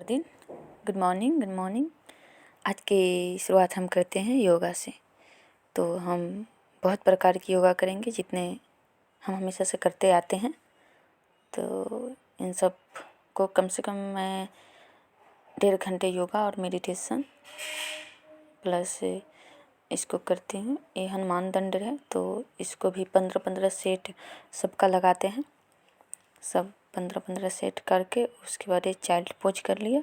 दिन। Good morning, good morning. आज की शुरुआत हम करते हैं योगा से। तो हम बहुत प्रकार की योगा करेंगे जितने हम हमेशा से करते आते हैं। तो इन सब को कम से कम मैं 1.5 घंटे योगा और मेडिटेशन प्लस इसको करती हूँ। ये हनुमान दंड है तो इसको भी 15-15 सेट सबका लगाते हैं। सब 15-15 सेट करके उसके बाद ये चाइल्ड पोज कर लिया।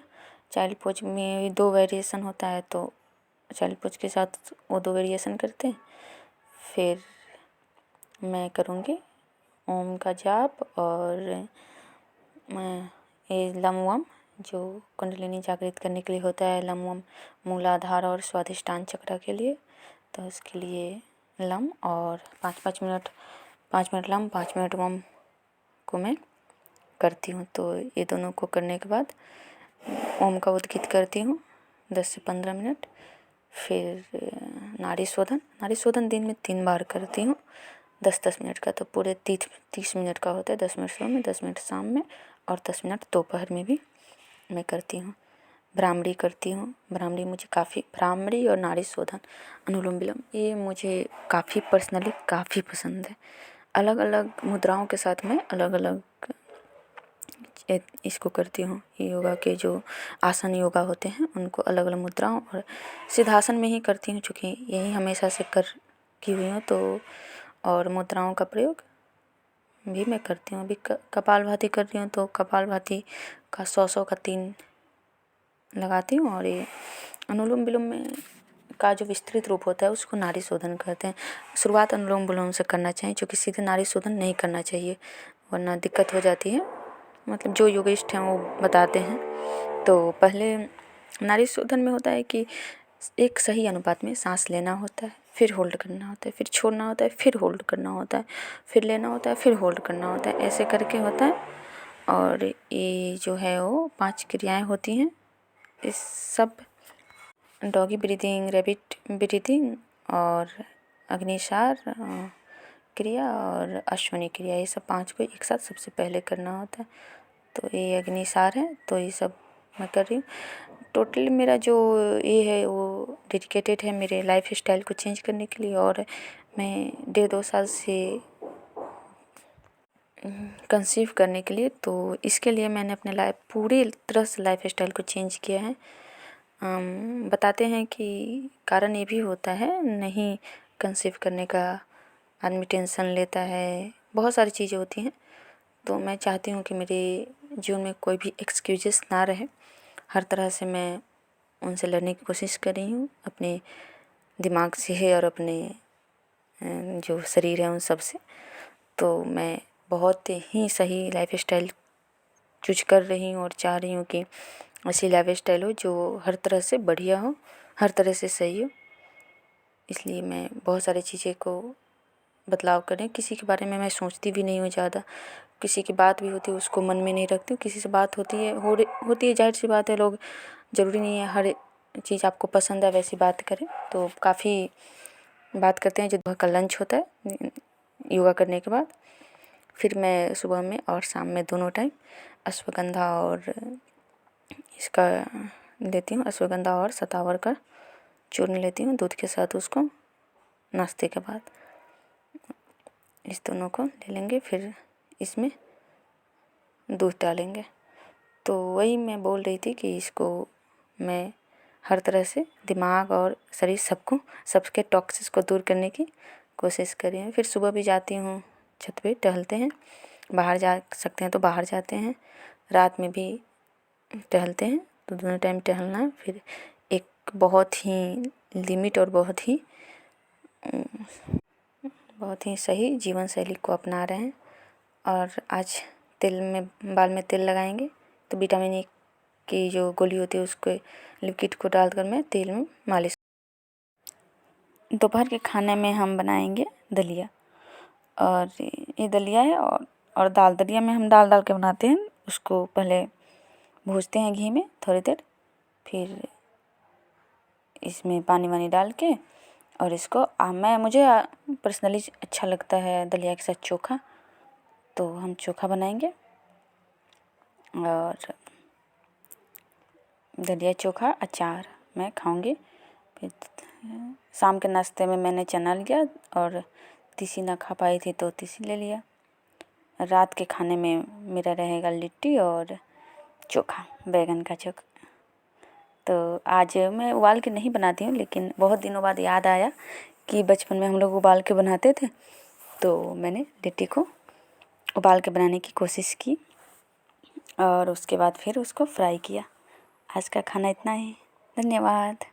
चाइल्ड पोज में 2 वेरिएशन होता है तो चाइल्ड पोज के साथ वो 2 वेरिएशन करते हैं। फिर मैं करूँगी ओम का जाप और मैं ये लम वम जो कुंडलिनी जागृत करने के लिए होता है। लम वम मूलाधार और स्वाधिष्ठान चक्र के लिए, तो उसके लिए लम और 5-5 मिनट 5 मिनट लम 5 मिनट वम को मैं करती हूँ। तो ये दोनों को करने के बाद ओम का उद्गीत करती हूँ 10 से 15 मिनट। फिर नाड़ी शोधन दिन में 3 बार करती हूँ 10-10 मिनट का। तो पूरे 30 मिनट का होता है। 10 मिनट सुबह में, 10 मिनट शाम में और 10 मिनट दोपहर में भी मैं करती हूँ। भ्रामरी करती हूँ। भ्रामरी और नाड़ी शोधन, अनुलोम विलोम, ये मुझे काफ़ी पर्सनली काफ़ी पसंद है। अलग अलग मुद्राओं के साथ मैं अलग अलग इसको करती हूँ। योगा के जो आसन योगा होते हैं उनको अलग अलग मुद्राओं और सिद्धासन में ही करती हूँ, चूँकि यही हमेशा से कर की हुई हूँ। तो और मुद्राओं का प्रयोग भी मैं करती हूँ। अभी कपालभाति कर रही हूँ तो कपालभाति का 100 का 3 लगाती हूँ। और ये अनुलोम विलोम में का जो विस्तृत रूप होता है उसको नाड़ी शोधन कहते हैं। शुरुआत अनुलोम विलोम से करना चाहिए, क्योंकि सीधे नाड़ी शोधन नहीं करना चाहिए वरना दिक्कत हो जाती है। मतलब जो योगिस्ट हैं वो बताते हैं। तो पहले नाड़ी शोधन में होता है कि एक सही अनुपात में सांस लेना होता है, फिर होल्ड करना होता है, फिर छोड़ना होता है, फिर होल्ड करना होता है, फिर लेना होता है, फिर होल्ड करना होता है, ऐसे करके होता है। और ये जो है वो 5 क्रियाएं होती हैं। इस सब डॉगी ब्रीदिंग, रैबिट ब्रीदिंग और अग्निसार क्रिया और अश्वनी क्रिया, ये सब 5 को एक साथ सबसे पहले करना होता है। तो ये अग्निसार है, तो ये सब मैं कर रही हूँ। टोटली मेरा जो ये है वो डेडिकेटेड है मेरे लाइफ स्टाइल को चेंज करने के लिए। और मैं 1.5-2 साल से कंसीव करने के लिए, तो इसके लिए मैंने अपने पूरी तरह से लाइफ स्टाइल को चेंज किया है। बताते हैं कि कारण ये भी होता है, नहीं कंसीव करने का आदमी टेंशन लेता है, बहुत सारी चीज़ें होती हैं। तो मैं चाहती हूँ कि मेरे जीवन में कोई भी एक्सक्यूजेस ना रहे। हर तरह से मैं उनसे लड़ने की कोशिश कर रही हूँ, अपने दिमाग से है और अपने जो शरीर है उन सब से। तो मैं बहुत ही सही लाइफ स्टाइल चूज कर रही हूँ और चाह रही हूँ कि ऐसी लाइफ स्टाइल हो जो हर तरह से बढ़िया हो, हर तरह से सही हो। इसलिए मैं बहुत सारी चीज़ें को बदलाव करें। किसी के बारे में मैं सोचती भी नहीं हूँ ज़्यादा। किसी की बात भी होती है उसको मन में नहीं रखती हूँ। किसी से बात होती है जाहिर सी बात है, लोग ज़रूरी नहीं है हर चीज़ आपको पसंद है वैसी बात करें। तो काफ़ी बात करते हैं। जो सुबह का लंच होता है योगा करने के बाद, फिर मैं सुबह में और शाम में दोनों टाइम अश्वगंधा और इसका लेती हूँ, अश्वगंधा और शतावर का चूर्ण लेती हूँ दूध के साथ। उसको नाश्ते के बाद इस दोनों को ले लेंगे, फिर इसमें दूध डालेंगे। तो वही मैं बोल रही थी कि इसको मैं हर तरह से दिमाग और शरीर सबके टॉक्सिस को दूर करने की कोशिश कर रही हूँ। फिर सुबह भी जाती हूँ, छत पे टहलते हैं, बाहर जा सकते हैं तो बाहर जाते हैं, रात में भी टहलते हैं। तो दोनों टाइम टहलना। फिर एक बहुत ही लिमिट और बहुत ही सही जीवन शैली को अपना रहे हैं। और आज बाल में तेल लगाएंगे तो विटामिन E की जो गोली होती है उसको लिक्विड को डालकर मैं तेल में मालिश। दोपहर के खाने में हम बनाएंगे दलिया, और ये दलिया है और दाल। दलिया में हम दाल के बनाते हैं। उसको पहले भूजते हैं घी में थोड़ी देर, फिर इसमें पानी वानी डाल के और इसको मुझे पर्सनली अच्छा लगता है दलिया के साथ चोखा। तो हम चोखा बनाएंगे और दलिया चोखा अचार मैं खाऊंगी। फिर शाम के नाश्ते में मैंने चना लिया और तीसी ना खा पाई थी तो तीसी ले लिया। रात के खाने में मेरा रहेगा लिट्टी और चोखा, बैगन का चोखा। तो आज मैं उबाल के नहीं बनाती हूँ, लेकिन बहुत दिनों बाद याद आया कि बचपन में हम लोग उबाल के बनाते थे, तो मैंने लिट्टी को उबाल के बनाने की कोशिश की और उसके बाद फिर उसको फ्राई किया। आज का खाना इतना ही। धन्यवाद।